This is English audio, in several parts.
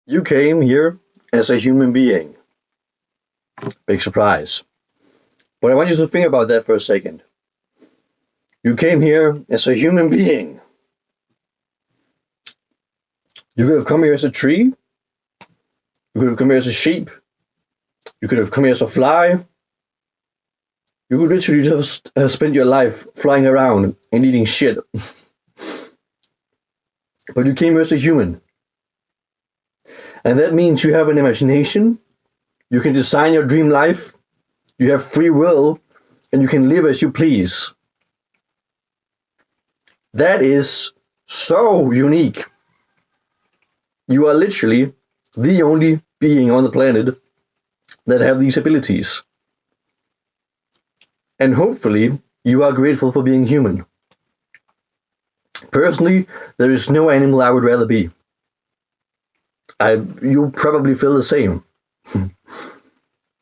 You came here as a human being. Big surprise. But I want you to think about that for a second. You came here as a human being. You could have come here as a tree. You could have come here as a sheep. You could have come here as a fly. You could literally just have spent your life flying around and eating shit. But you came here as a human. And that means you have an imagination. You can design your dream life. You have free will. And you can live as you please. That is so unique. You are literally the only being on the planet that have these abilities. And hopefully, you are grateful for being human. Personally, there is no animal I would rather be. You probably feel the same.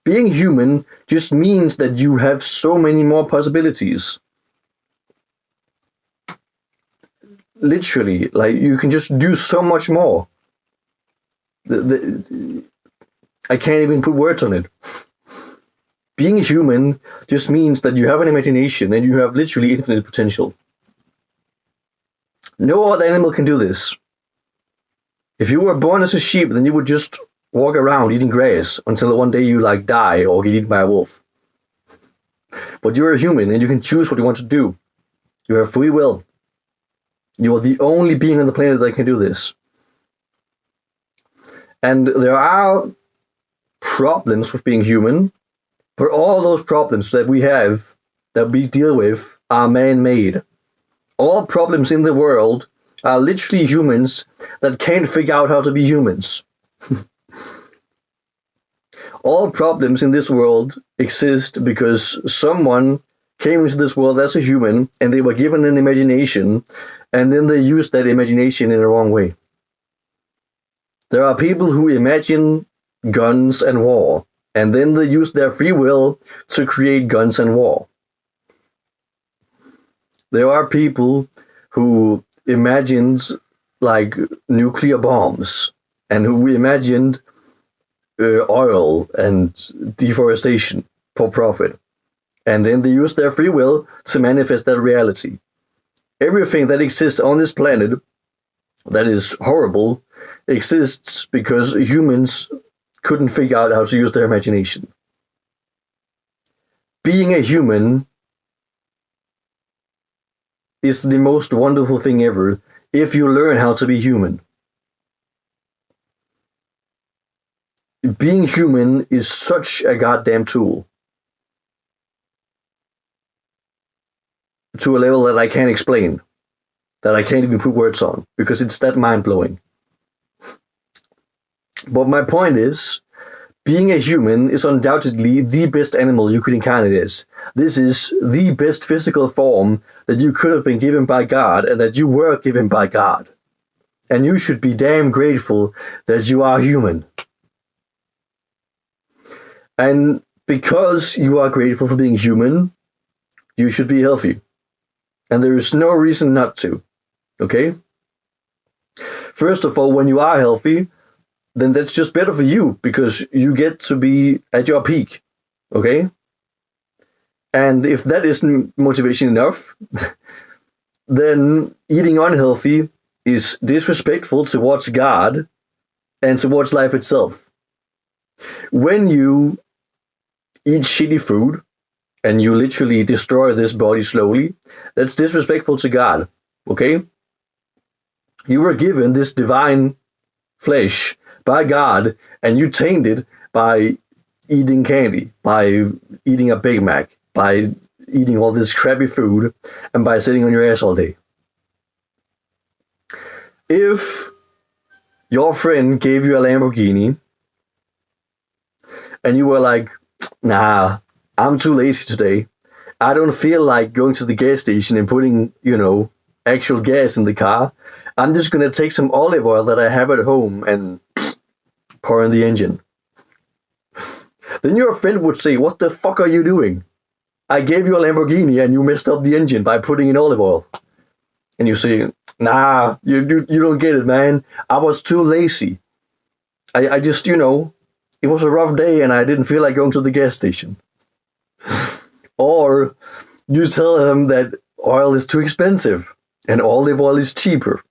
Being human just means that you have so many more possibilities. Literally, like you can just do so much more. I can't even put words on it. Being human just means that you have an imagination and you have literally infinite potential. No other animal can do this. If you were born as a sheep, then you would just walk around eating grass until one day you die or get eaten by a wolf. But you're a human and you can choose what you want to do. You have free will. You are the only being on the planet that can do this. And there are problems with being human, but all those problems that we have, that we deal with, are man-made. All problems in the world are literally humans that can't figure out how to be humans. All problems in this world exist because someone came into this world as a human and they were given an imagination and then they used that imagination in the wrong way. There are people who imagine guns and war and then they use their free will to create guns and war. There are people who imagined nuclear bombs and who imagined oil and deforestation for profit. And then they use their free will to manifest that reality. Everything that exists on this planet that is horrible exists because humans couldn't figure out how to use their imagination. Being a human is the most wonderful thing ever if you learn how to be human. Being human is such a goddamn tool. To a level that I can't explain. That I can't even put words on. Because it's that mind-blowing. But my point is, being a human is undoubtedly the best animal you could encounter this. This is the best physical form that you could have been given by God and that you were given by God. And you should be damn grateful that you are human. And because you are grateful for being human, you should be healthy. And there is no reason not to. Okay? First of all, when you are healthy, then that's just better for you because you get to be at your peak. Okay? And if that isn't motivation enough, then eating unhealthy is disrespectful towards God and towards life itself. When you eat shitty food and you literally destroy this body slowly, that's disrespectful to God. Okay? You were given this divine flesh by God, and you tamed it by eating candy, by eating a Big Mac, by eating all this crappy food, and by sitting on your ass all day. If your friend gave you a Lamborghini, and you were like, nah, I'm too lazy today. I don't feel like going to the gas station and putting, actual gas in the car. I'm just going to take some olive oil that I have at home and pour in the engine. Then your friend would say, what the fuck are you doing? I gave you a Lamborghini and you messed up the engine by putting in olive oil. And you say, nah, you don't get it, man. I was too lazy. I just, it was a rough day and I didn't feel like going to the gas station. Or you tell them that oil is too expensive and olive oil is cheaper.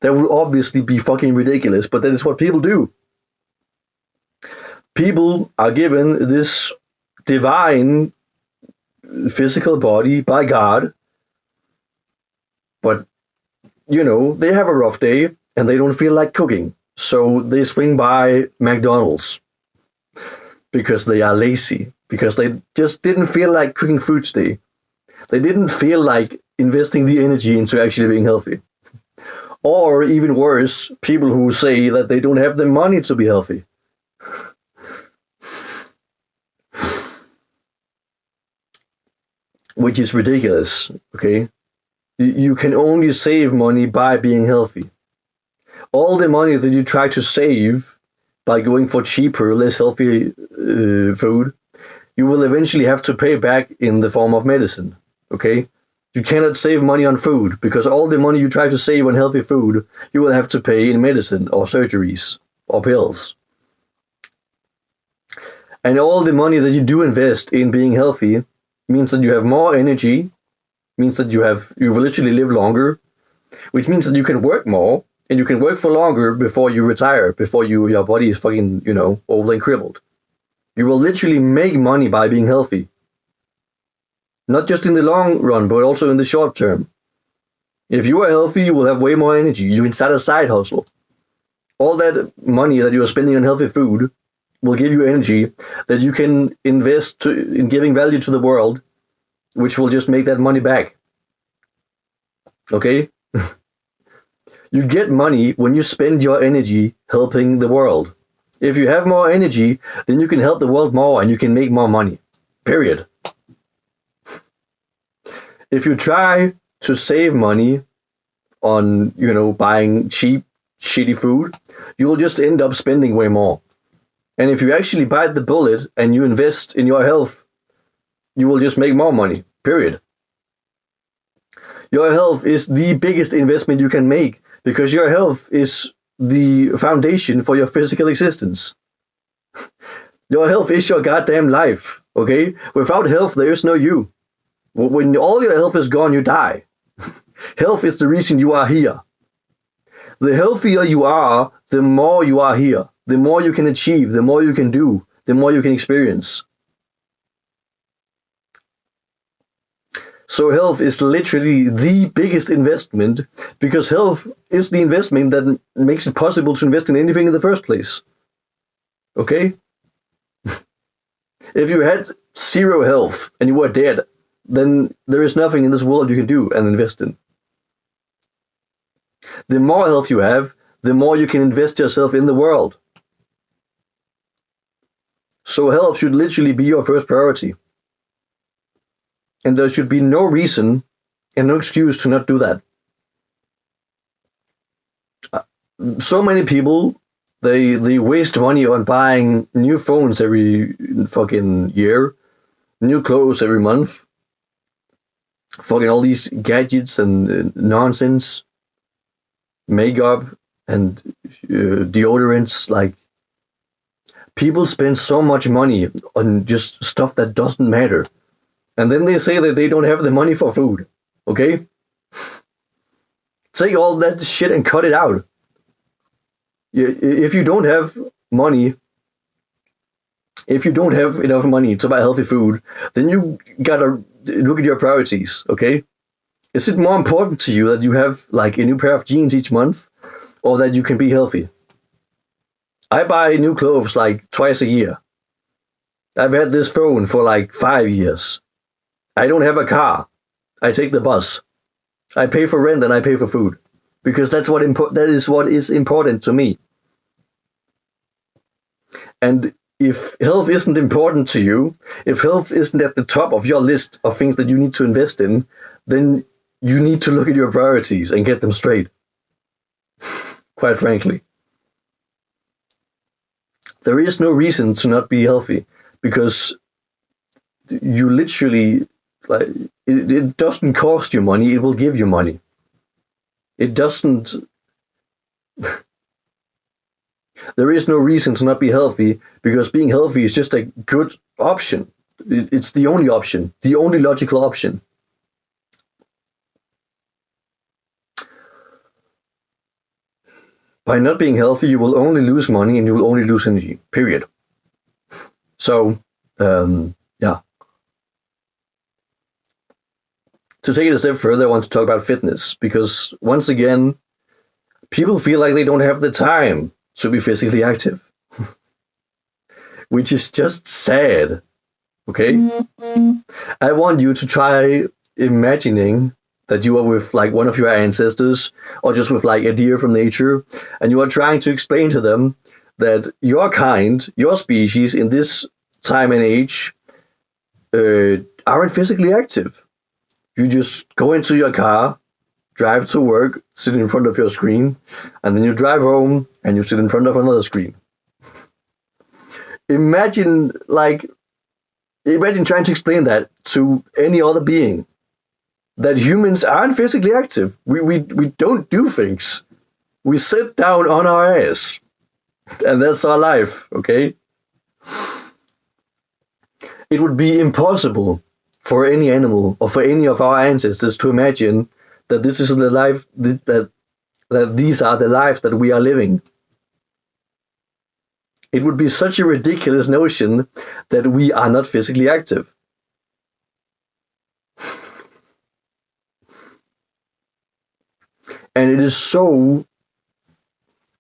That would obviously be fucking ridiculous, but that is what people do. People are given this divine physical body by God, but, they have a rough day and they don't feel like cooking. So they swing by McDonald's because they are lazy, because they just didn't feel like cooking food today. They didn't feel like investing the energy into actually being healthy. Or even worse, people who say that they don't have the money to be healthy. Which is ridiculous, okay? You can only save money by being healthy. All the money that you try to save by going for cheaper, less healthy food, you will eventually have to pay back in the form of medicine, okay? You cannot save money on food, because all the money you try to save on healthy food, you will have to pay in medicine or surgeries or pills. And all the money that you do invest in being healthy means that you have more energy, means that you will literally live longer, which means that you can work more, and you can work for longer before you retire, before your body is fucking, old and crippled. You will literally make money by being healthy. Not just in the long run, but also in the short term. If you are healthy, you will have way more energy. You can start a side hustle. All that money that you are spending on healthy food will give you energy that you can invest in giving value to the world, which will just make that money back. Okay? You get money when you spend your energy helping the world. If you have more energy, then you can help the world more and you can make more money. Period. If you try to save money on, buying cheap, shitty food, you will just end up spending way more. And if you actually bite the bullet and you invest in your health, you will just make more money. Period. Your health is the biggest investment you can make, because your health is the foundation for your physical existence. Your health is your goddamn life, okay? Without health, there is no you. When all your health is gone, you die. Health is the reason you are here. The healthier you are, the more you are here. The more you can achieve, the more you can do, the more you can experience. So health is literally the biggest investment, because health is the investment that makes it possible to invest in anything in the first place. Okay? If you had zero health and you were dead, then there is nothing in this world you can do and invest in. The more health you have, the more you can invest yourself in the world. So health should literally be your first priority. And there should be no reason and no excuse to not do that. So many people, they waste money on buying new phones every fucking year, new clothes every month, fucking all these gadgets and nonsense, makeup and deodorants. Like, people spend so much money on just stuff that doesn't matter. And then they say that they don't have the money for food. Okay? Take all that shit and cut it out. If you don't have money, if you don't have enough money to buy healthy food, then you gotta look at your priorities, okay? Is it more important to you that you have like a new pair of jeans each month, or that you can be healthy? I buy new clothes like twice a year. I've had this phone for like 5 years. I don't have a car. I take the bus. I pay for rent and I pay for food, because that is what is important to me. And if health isn't important to you, if health isn't at the top of your list of things that you need to invest in, then you need to look at your priorities and get them straight. Quite frankly. There is no reason to not be healthy, because you literally, like, it doesn't cost you money, it will give you money. It doesn't There is no reason to not be healthy because being healthy is just a good option. It's the only option, the only logical option. By not being healthy, you will only lose money and you will only lose energy, period. So, yeah. To take it a step further, I want to talk about fitness because, once again, people feel like they don't have the time to be physically active, which is just sad. Okay? I want you to try imagining that you are with like one of your ancestors or just with like a deer from nature, and you are trying to explain to them that your kind, your species in this time and age aren't physically active. You just go into your car, drive to work, sit in front of your screen, and then you drive home and you sit in front of another screen. Imagine trying to explain that to any other being. That humans aren't physically active. We don't do things. We sit down on our ass. And that's our life, okay? It would be impossible for any animal or for any of our ancestors to imagine that this is the life that these are the lives that we are living. It would be such a ridiculous notion that we are not physically active. And it is so,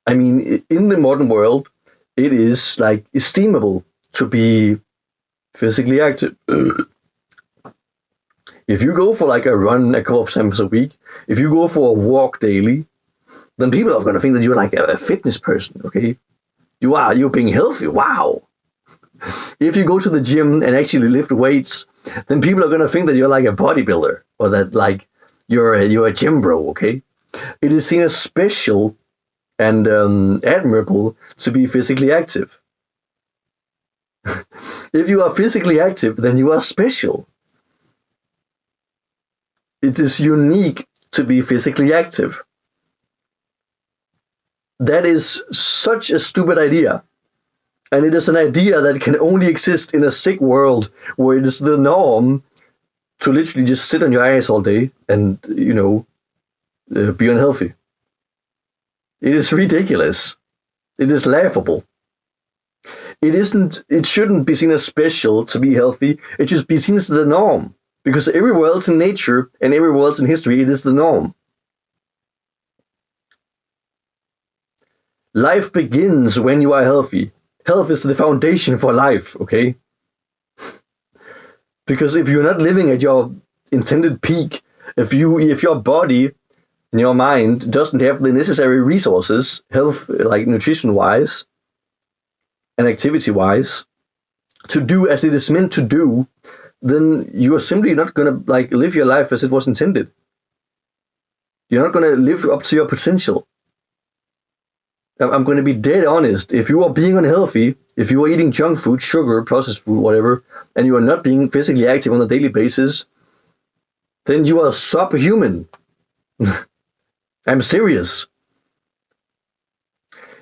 I mean, in the modern world, it is like esteemable to be physically active. If you go for like a run a couple of times a week, if you go for a walk daily, then people are going to think that you're like a fitness person, okay? You're being healthy, wow. If you go to the gym and actually lift weights, then people are going to think that you're like a bodybuilder or that like you're a gym bro, okay? It is seen as special and admirable to be physically active. If you are physically active, then you are special. It is unique to be physically active. That is such a stupid idea. And it is an idea that can only exist in a sick world where it is the norm to literally just sit on your ass all day and, be unhealthy. It is ridiculous. It is laughable. It shouldn't be seen as special to be healthy. It should be seen as the norm. Because everywhere else in nature and everywhere else in history, it is the norm. Life begins when you are healthy. Health is the foundation for life, okay? Because if you're not living at your intended peak, if your body and your mind doesn't have the necessary resources, health, like nutrition-wise and activity-wise, to do as it is meant to do, then you are simply not going to like live your life as it was intended. You're not going to live up to your potential. I'm going to be dead honest. If you are being unhealthy, if you are eating junk food, sugar, processed food, whatever, and you are not being physically active on a daily basis, then you are subhuman. I'm serious.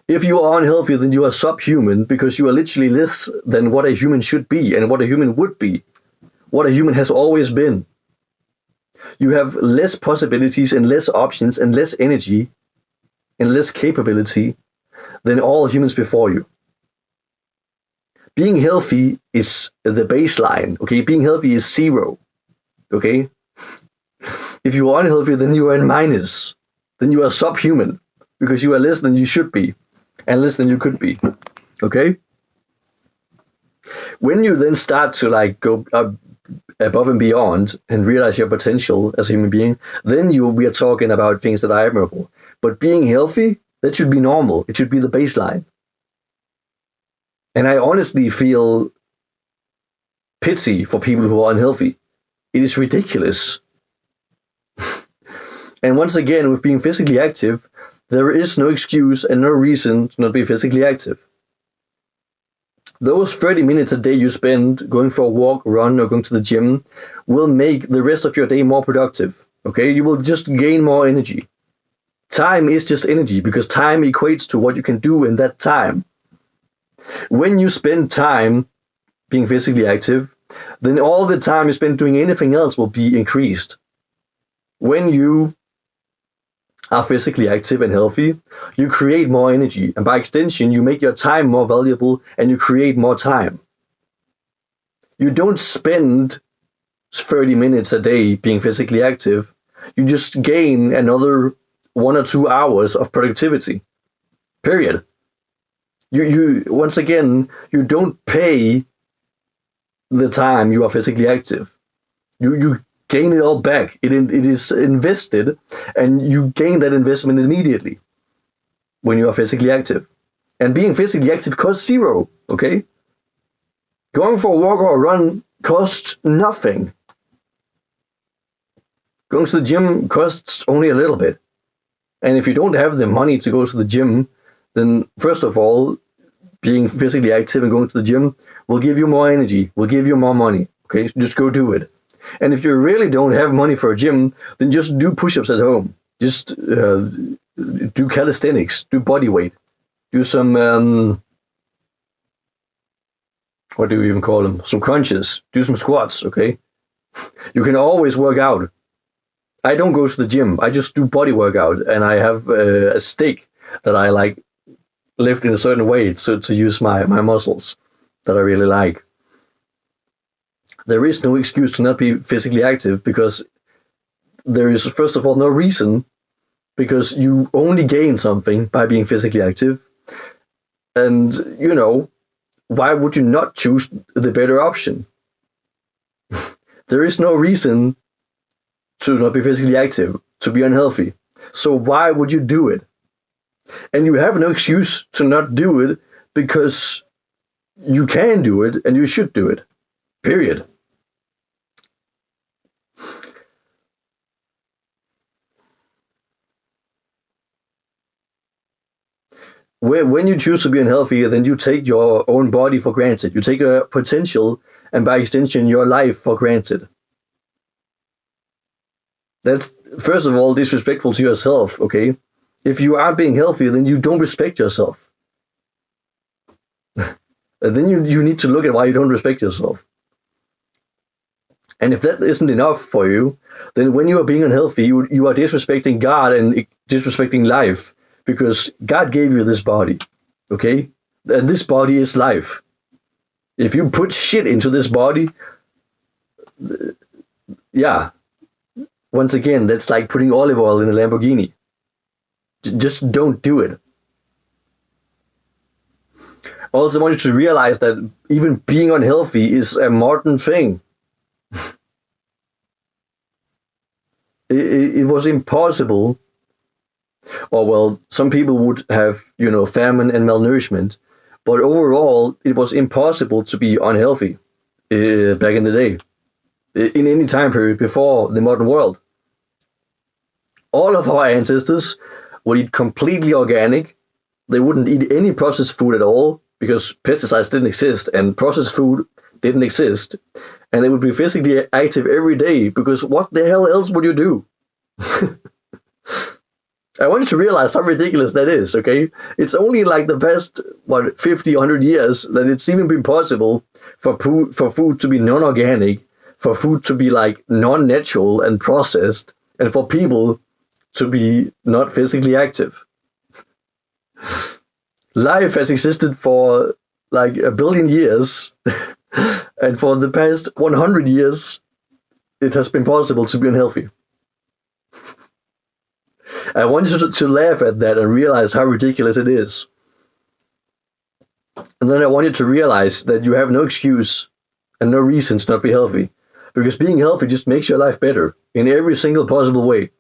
If you are unhealthy, then you are subhuman because you are literally less than what a human should be and what a human would be, what a human has always been. You have less possibilities and less options and less energy and less capability than all humans before you. Being healthy is the baseline, okay? Being healthy is zero, okay? If you are unhealthy, then you are in minus. Then you are subhuman because you are less than you should be and less than you could be, okay? When you then start to like go above and beyond and realize your potential as a human being, then we are talking about things that are admirable. But being healthy, that should be normal. It should be the baseline. And I honestly feel pity for people who are unhealthy. It is ridiculous. And once again, with being physically active, there is no excuse and no reason to not be physically active. Those 30 minutes a day you spend going for a walk, run, or going to the gym will make the rest of your day more productive. Okay? You will just gain more energy. Time is just energy because time equates to what you can do in that time. When you spend time being physically active, then all the time you spend doing anything else will be increased. When you are physically active and healthy, you create more energy, and by extension, you make your time more valuable and you create more time. You don't spend 30 minutes a day being physically active, you just gain another 1 or 2 hours of productivity. Period. You once again, you don't pay the time you are physically active. You gain it all back. It is invested, and you gain that investment immediately when you are physically active. And being physically active costs zero, okay? Going for a walk or a run costs nothing. Going to the gym costs only a little bit. And if you don't have the money to go to the gym, then first of all, being physically active and going to the gym will give you more energy, will give you more money. Okay, just go do it. And if you really don't have money for a gym, then just do push-ups at home. Just do calisthenics, do body weight, do some, what do we even call them? Some crunches, do some squats, okay? You can always work out. I don't go to the gym. I just do body workout, and I have a stick that I like lift in a certain way to use my muscles that I really like. There is no excuse to not be physically active because there is, first of all, no reason, because you only gain something by being physically active. And, you know, why would you not choose the better option? There is no reason to not be physically active, to be unhealthy. So why would you do it? And you have no excuse to not do it because you can do it and you should do it. Period. When you choose to be unhealthy, then you take your own body for granted. You take a potential, and by extension, your life for granted. That's, first of all, disrespectful to yourself, okay? If you aren't being healthy, then you don't respect yourself. And then you need to look at why you don't respect yourself. And if that isn't enough for you, then when you are being unhealthy, you are disrespecting God and disrespecting life, because God gave you this body, okay? And this body is life. If you put shit into this body, yeah, once again, that's like putting olive oil in a Lamborghini. Just don't do it. Also, I want you to realize that even being unhealthy is a modern thing. It was impossible, or well, some people would have, famine and malnourishment, but overall, it was impossible to be unhealthy back in the day, in any time period before the modern world. All of our ancestors would eat completely organic. They wouldn't eat any processed food at all because pesticides didn't exist and processed food didn't exist. And they would be physically active every day because what the hell else would you do? I want you to realize how ridiculous that is, okay? It's only like the past, 50, 100 years that it's even been possible for food to be non-organic, for food to be like non-natural and processed, and for people to be not physically active. Life has existed for like 1 billion years, and for the past 100 years, it has been possible to be unhealthy. I want you to laugh at that and realize how ridiculous it is. And then I want you to realize that you have no excuse and no reason to not be healthy, because being healthy just makes your life better in every single possible way.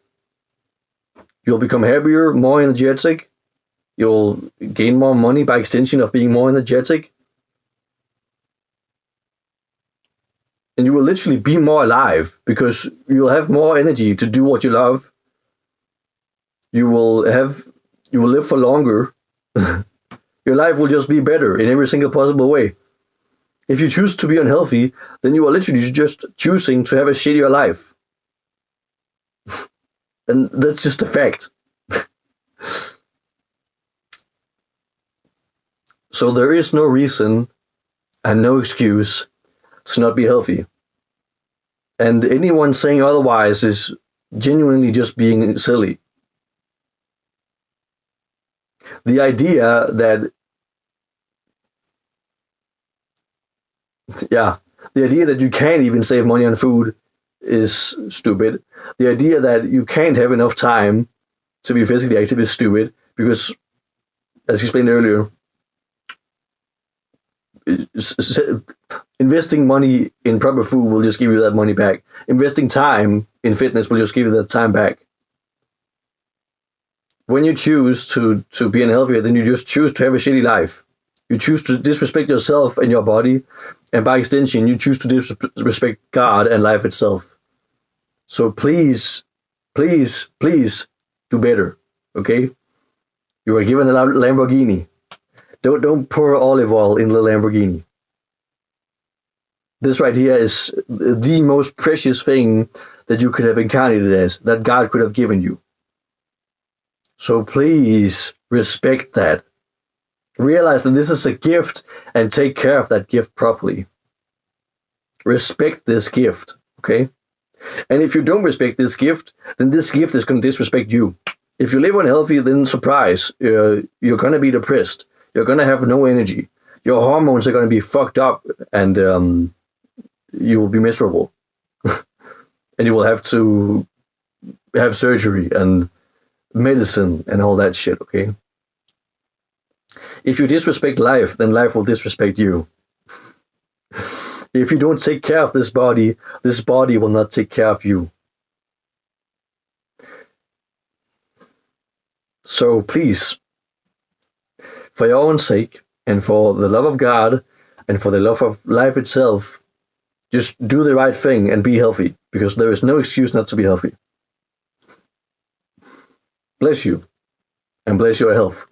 You'll become happier, more energetic. You'll gain more money by extension of being more energetic. And you will literally be more alive because you'll have more energy to do what you love. You will live for longer. Your life will just be better in every single possible way. If you choose to be unhealthy, then you are literally just choosing to have a shittier life. And that's just a fact. So there is no reason and no excuse to not be healthy. And anyone saying otherwise is genuinely just being silly. The idea that you can't even save money on food is stupid. The idea that you can't have enough time to be physically active is stupid because, as explained earlier, investing money in proper food will just give you that money back. Investing time in fitness will just give you that time back. When you choose to be unhealthy, then you just choose to have a shitty life. You choose to disrespect yourself and your body, and by extension, you choose to disrespect God and life itself. So please, please, please do better, okay? You are given a Lamborghini. Don't pour olive oil in the Lamborghini. This right here is the most precious thing that you could have incarnated as, that God could have given you. So please respect that. Realize that this is a gift and take care of that gift properly. Respect this gift, okay? And if you don't respect this gift, then this gift is going to disrespect you. If you live unhealthy, then surprise, you're going to be depressed. You're going to have no energy. Your hormones are going to be fucked up and you will be miserable. And you will have to have surgery and medicine and all that shit, okay? If you disrespect life, then life will disrespect you. If you don't take care of this body will not take care of you. So please, for your own sake, and for the love of God, and for the love of life itself, just do the right thing and be healthy, because there is no excuse not to be healthy. Bless you, and bless your health.